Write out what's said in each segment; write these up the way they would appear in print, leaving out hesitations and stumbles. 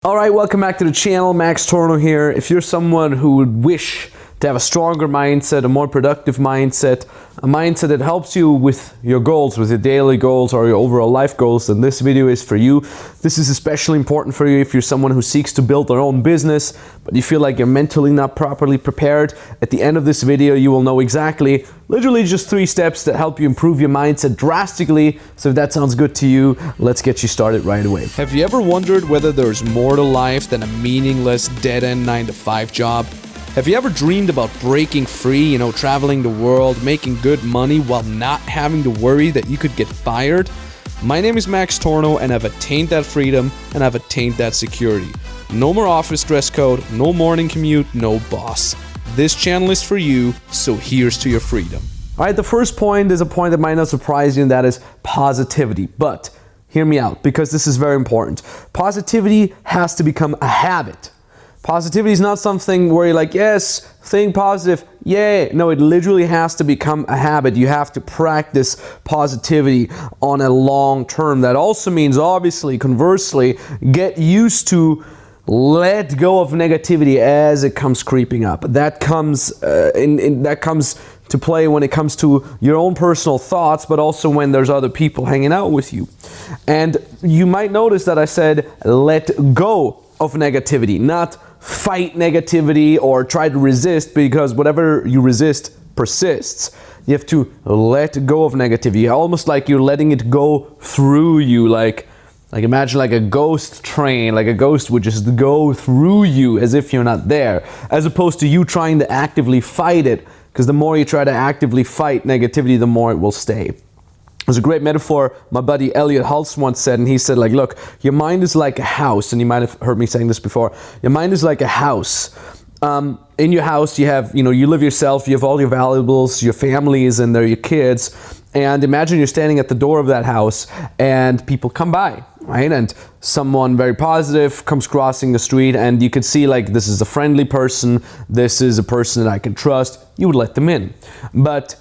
Alright, welcome back to the channel. Max Tornow here. If you're someone who would wish to have a stronger mindset, a more productive mindset, a mindset that helps you with your goals, with your daily goals or your overall life goals, then this video is for you. This is especially important for you if you're someone who seeks to build their own business, but you feel like you're mentally not properly prepared. At the end of this video, you will know exactly, literally just 3 steps that help you improve your mindset drastically. So if that sounds good to you, let's get you started right away. Have you ever wondered whether there's more to life than a meaningless, dead-end 9-to-5 job? Have you ever dreamed about breaking free, traveling the world, making good money while not having to worry that you could get fired? My name is Max Tornow and I've attained that freedom and I've attained that security. No more office dress code, no morning commute, no boss. This channel is for you, so here's to your freedom. Alright, the first point is a point that might not surprise you, and that is positivity. But hear me out, because this is very important. Positivity has to become a habit. Positivity is not something where you're like, yes, think positive, yay. No, it literally has to become a habit. You have to practice positivity on a long term. That also means, obviously, conversely, get used to let go of negativity as it comes creeping up. That comes to play when it comes to your own personal thoughts, but also when there's other people hanging out with you. And you might notice that I said let go of negativity, not fight negativity or try to resist, because whatever you resist persists. You have to let go of negativity, almost like you're letting it go through you, like imagine like a ghost train, like a ghost would just go through you as if you're not there, as opposed to you trying to actively fight it, because the more you try to actively fight negativity, the more it will stay. There's a great metaphor my buddy Elliot Hulse once said, and he said, like, look, your mind is like a house, and you might have heard me saying this before. Your mind is like a house. In your house, you have, you live yourself, you have all your valuables, your family is in there, your kids, and imagine you're standing at the door of that house, and people come by, right? And someone very positive comes crossing the street, and you could see, like, this is a friendly person, this is a person that I can trust, you would let them in. But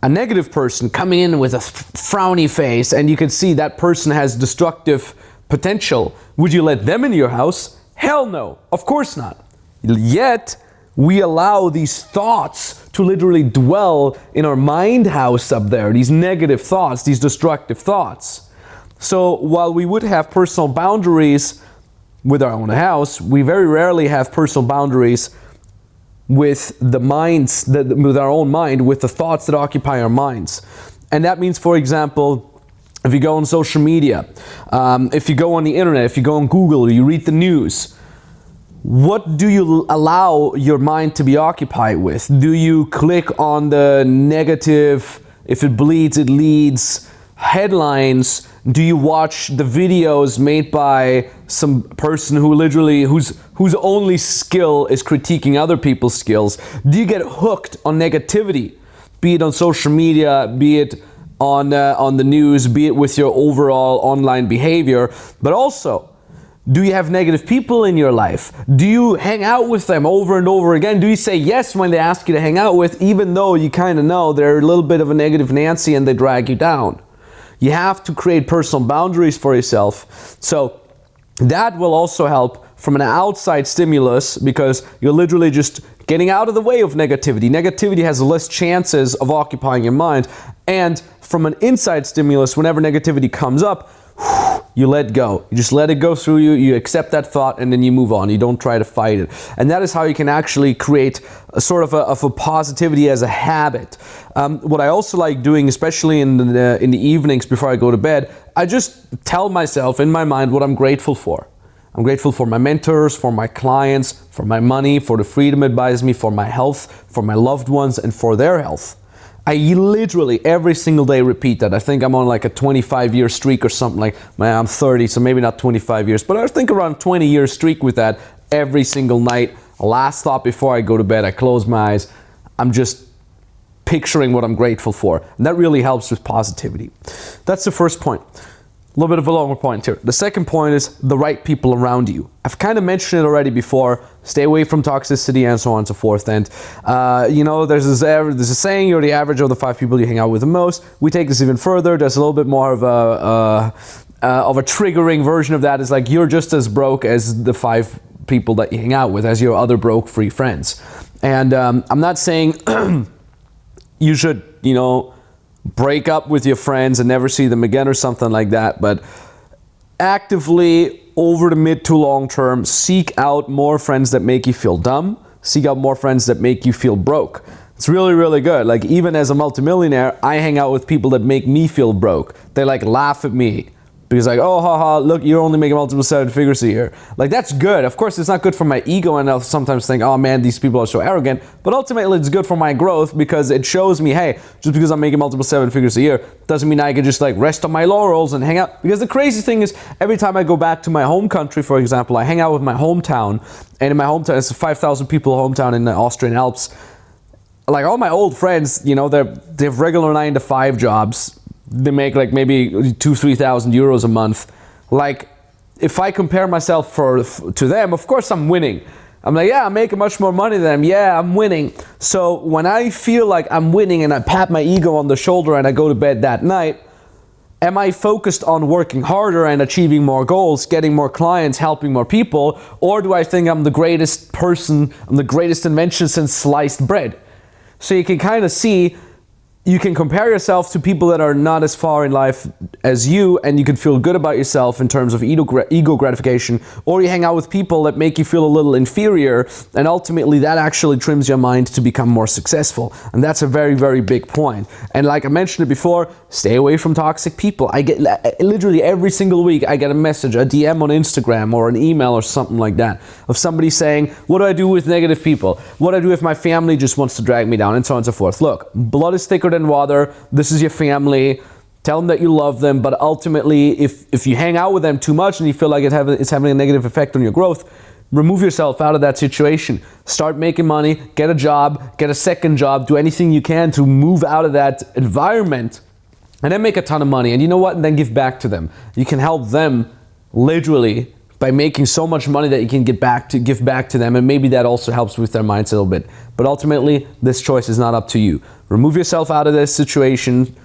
a negative person coming in with a frowny face, and you can see that person has destructive potential. Would you let them into your house? Hell no, of course not. Yet, we allow these thoughts to literally dwell in our mind house up there, these negative thoughts, these destructive thoughts. So while we would have personal boundaries with our own house, we very rarely have personal boundaries with the minds, with our own mind, with the thoughts that occupy our minds. And that means, for example, if you go on social media, if you go on the internet, if you go on Google, you read the news, what do you allow your mind to be occupied with? Do you click on the negative, if it bleeds, it leads headlines? Do you watch the videos made by some person who literally, whose only skill is critiquing other people's skills? Do you get hooked on negativity, be it on social media, be it on the news, be it with your overall online behavior? But also, do you have negative people in your life? Do you hang out with them over and over again? Do you say yes when they ask you to hang out with, even though you kind of know they're a little bit of a negative Nancy and they drag you down? You have to create personal boundaries for yourself. So that will also help from an outside stimulus, because you're literally just getting out of the way of negativity. Negativity has less chances of occupying your mind. And from an inside stimulus, whenever negativity comes up, you let go. You just let it go through you, you accept that thought, and then you move on. You don't try to fight it. And that is how you can actually create a sort of a positivity as a habit. What I also like doing, especially in the evenings before I go to bed, I just tell myself in my mind what I'm grateful for. I'm grateful for my mentors, for my clients, for my money, for the freedom it buys me, for my health, for my loved ones, and for their health. I literally every single day repeat that. I think I'm on like a 25-year streak or something. Like, man, I'm 30, so maybe not 25 years, but I think around 20-year streak with that every single night. Last thought before I go to bed, I close my eyes. I'm just picturing what I'm grateful for. And that really helps with positivity. That's the first point. A little bit of a longer point here. The second point is the right people around you. I've kind of mentioned it already before. Stay away from toxicity and so on and so forth. And there's a saying, you're the average of the 5 people you hang out with the most. We take this even further. There's a little bit more of of a triggering version of that is like you're just as broke as the 5 people that you hang out with, as your other broke free friends. And I'm not saying you should, break up with your friends and never see them again or something like that, but actively over the mid to long term, seek out more friends that make you feel dumb, seek out more friends that make you feel broke. It's really, really good. Like, even as a multimillionaire, I hang out with people that make me feel broke. They like laugh at me because like, oh, haha, look, you're only making multiple 7 figures a year. Like, that's good. Of course, it's not good for my ego, and I'll sometimes think, oh man, these people are so arrogant. But ultimately, it's good for my growth because it shows me, hey, just because I'm making multiple 7 figures a year doesn't mean I can just like rest on my laurels and hang out. Because the crazy thing is, every time I go back to my home country, for example, I hang out with my hometown, and in my hometown, it's a 5,000 people hometown in the Austrian Alps. Like, all my old friends, they have regular 9-to-5 jobs. They make like maybe 2,000-3,000 euros a month. Like, if I compare myself to them, of course I'm winning. I'm like, yeah, I'm making much more money than them. Yeah, I'm winning. So when I feel like I'm winning and I pat my ego on the shoulder and I go to bed that night, am I focused on working harder and achieving more goals, getting more clients, helping more people? Or do I think I'm the greatest person, I'm the greatest invention since sliced bread? So you can kind of see, you can compare yourself to people that are not as far in life as you, and you can feel good about yourself in terms of ego gratification, or you hang out with people that make you feel a little inferior, and ultimately that actually trims your mind to become more successful. And that's a very, very big point. And like I mentioned it before, stay away from toxic people. I get literally every single week, I get a message, a DM on Instagram or an email or something like that of somebody saying, what do I do with negative people? What do I do if my family just wants to drag me down, and so on and so forth. Look, blood is thicker than water. This is your family. Tell them that you love them, but ultimately, if you hang out with them too much and you feel like it's having a negative effect on your growth, remove yourself out of that situation. Start making money, get a job, get a second job, do anything you can to move out of that environment, and then make a ton of money. And you know what? And then give back to them. You can help them literally by making so much money that you can give back to them, and maybe that also helps with their mindset a little bit. But ultimately, this choice is not up to you. Remove yourself out of this situation,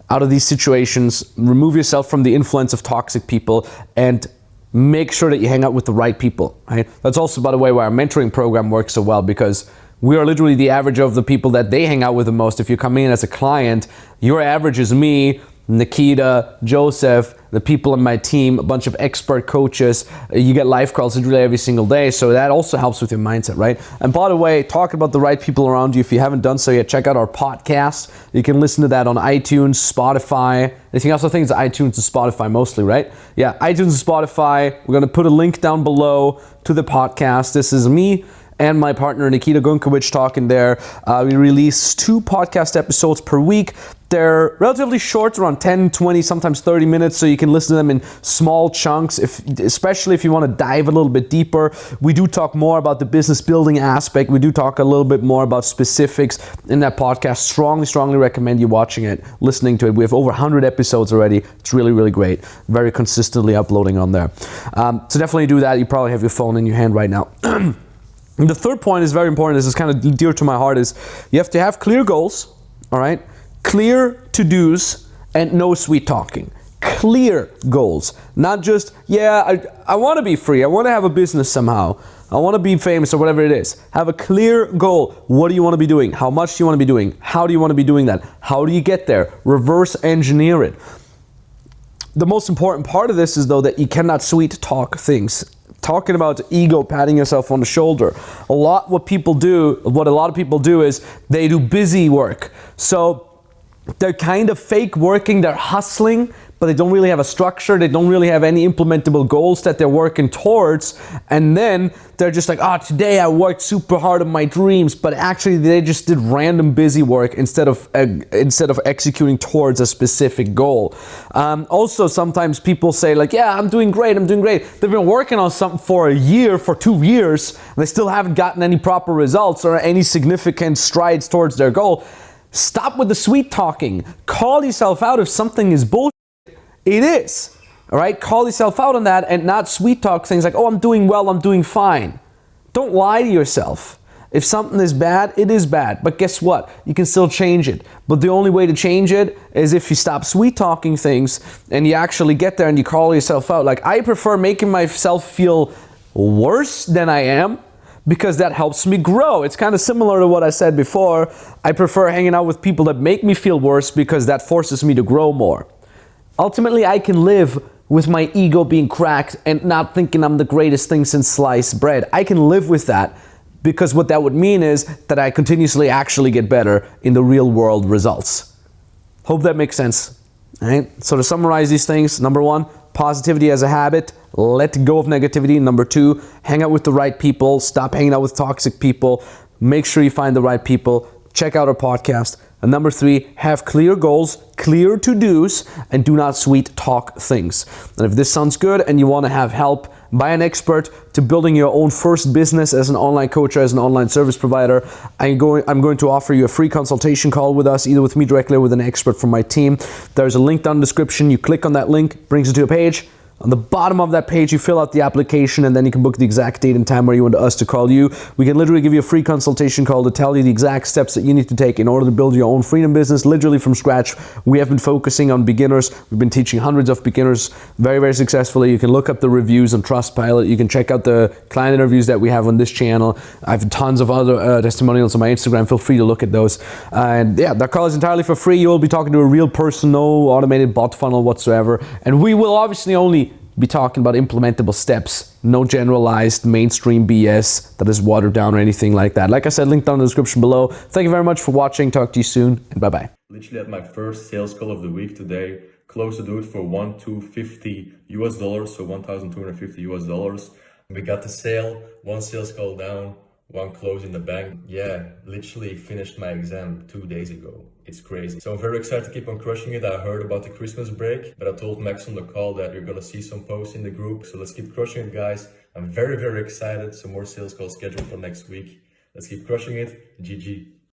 out of these situations. Remove yourself from the influence of toxic people, and make sure that you hang out with the right people. Right? That's also, by the way, why our mentoring program works so well, because we are literally the average of the people that they hang out with the most. If you come in as a client, your average is me, Nikita, Joseph, the people in my team, a bunch of expert coaches. You get live calls literally every single day, so that also helps with your mindset, right? And by the way, talk about the right people around you. If you haven't done so yet, check out our podcast. You can listen to that on iTunes, Spotify. Anything else? I think it's iTunes and Spotify mostly, right? Yeah, iTunes and Spotify. We're gonna put a link down below to the podcast. This is me and my partner Nikita Gunkowicz talking there. We release 2 podcast episodes per week. They're relatively short, around 10, 20, sometimes 30 minutes, so you can listen to them in small chunks, especially if you want to dive a little bit deeper. We do talk more about the business building aspect. We do talk a little bit more about specifics in that podcast. Strongly recommend you watching it, listening to it. We have over 100 episodes already. It's really, really great. Very consistently uploading on there. So definitely do that. You probably have your phone in your hand right now. And the third point is very important. This is kind of dear to my heart. Is you have to have clear goals, all right? Clear to-dos and no sweet talking. Clear goals. Not just, yeah, I want to be free. I want to have a business somehow. I want to be famous or whatever it is. Have a clear goal. What do you want to be doing? How much do you want to be doing? How do you want to be doing that? How do you get there? Reverse engineer it. The most important part of this is, though, that you cannot sweet talk things. Talking about ego, patting yourself on the shoulder. A lot of people do is they do busy work. So they're kind of fake working, they're hustling, but they don't really have a structure, they don't really have any implementable goals that they're working towards, and then they're just like, today I worked super hard on my dreams, but actually they just did random busy work instead of executing towards a specific goal. Also, sometimes people say like, yeah, I'm doing great. They've been working on something for a year, for 2 years, and they still haven't gotten any proper results or any significant strides towards their goal. Stop with the sweet talking. Call yourself out if something is bullshit. It is. All right? Call yourself out on that and not sweet talk things like, oh, I'm doing well, I'm doing fine. Don't lie to yourself. If something is bad, it is bad. But guess what? You can still change it. But the only way to change it is if you stop sweet talking things and you actually get there and you call yourself out. Like, I prefer making myself feel worse than I am, because that helps me grow. It's kind of similar to what I said before. I prefer hanging out with people that make me feel worse because that forces me to grow more. Ultimately, I can live with my ego being cracked and not thinking I'm the greatest thing since sliced bread. I can live with that, because what that would mean is that I continuously actually get better in the real world results. Hope that makes sense. All right? So to summarize these things, number 1, positivity as a habit. Let go of negativity. Number 2, hang out with the right people. Stop hanging out with toxic people. Make sure you find the right people. Check out our podcast. And number 3, have clear goals, clear to-dos, and do not sweet talk things. And if this sounds good and you want to have help by an expert to building your own first business as an online coach or as an online service provider, I'm going to offer you a free consultation call with us, either with me directly or with an expert from my team. There's a link down in the description. You click on that link, brings you to a page. On the bottom of that page, you fill out the application, and then you can book the exact date and time where you want us to call you. We can literally give you a free consultation call to tell you the exact steps that you need to take in order to build your own freedom business, literally from scratch. We have been focusing on beginners. We've been teaching hundreds of beginners very, very successfully. You can look up the reviews on Trustpilot. You can check out the client interviews that we have on this channel. I have tons of other testimonials on my Instagram. Feel free to look at those. And yeah, that call is entirely for free. You will be talking to a real person, no automated bot funnel whatsoever. And we will obviously only be talking about implementable steps, no generalized mainstream BS that is watered down or anything like that. Like I said, link down in the description below. Thank you very much for watching. Talk to you soon, and bye-bye. Literally at my first sales call of the week today, close to do it for $1,250, so $1,250. We got the sale, 1 sales call down, 1 close in the bank. Yeah, literally finished my exam 2 days ago. It's crazy. So I'm very excited to keep on crushing it. I heard about the Christmas break, but I told Max on the call that you're gonna see some posts in the group. So let's keep crushing it, guys. I'm very, very excited. Some more sales calls scheduled for next week. Let's keep crushing it. GG.